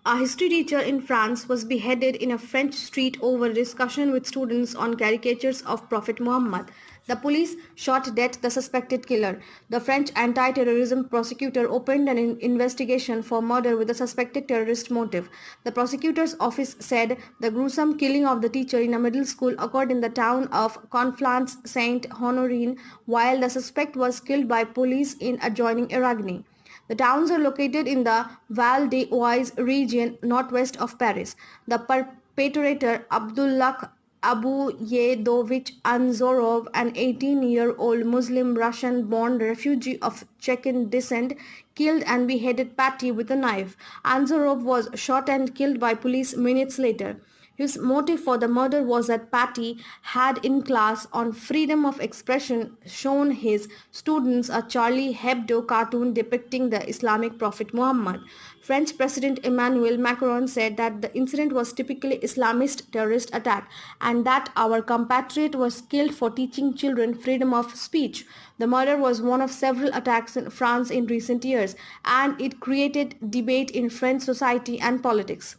A history teacher in France was beheaded in a French street over a discussion with students on caricatures of Prophet Muhammad. The police shot dead the suspected killer. The French anti-terrorism prosecutor opened an investigation for murder with a suspected terrorist motive. The prosecutor's office said the gruesome killing of the teacher in a middle school occurred in the town of Conflans Saint-Honorine, while the suspect was killed by police in adjoining Eragny. The towns are located in the Val d'Oise region northwest of Paris. The perpetrator, Abdullah Abuyedovich Anzorov, an 18-year-old Muslim Russian-born refugee of Chechen descent, killed and beheaded Patty with a knife. Anzorov was shot and killed by police minutes later. His motive for the murder was that Patty had in class on freedom of expression shown his students a Charlie Hebdo cartoon depicting the Islamic prophet Muhammad. French President Emmanuel Macron said that the incident was typically Islamist terrorist attack and that our compatriot was killed for teaching children freedom of speech. The murder was one of several attacks in France in recent years, and it created debate in French society and politics.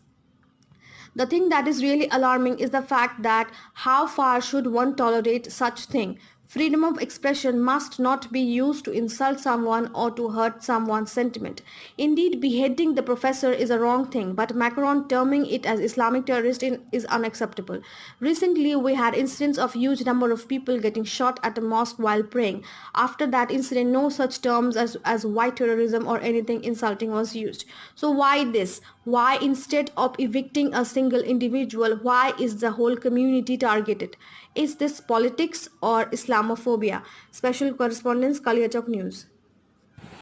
The thing that is really alarming is the fact that how far should one tolerate such thing? Freedom of expression must not be used to insult someone or to hurt someone's sentiment. Indeed, beheading the professor is a wrong thing, but Macron terming it as Islamic terrorist is unacceptable. Recently, we had incidents of huge number of people getting shot at a mosque while praying. After that incident, no such terms as white terrorism or anything insulting was used. So why this? Why instead of evicting a single individual, why is the whole community targeted? Is this politics or Islamophobia? Special correspondent Kaliachok News.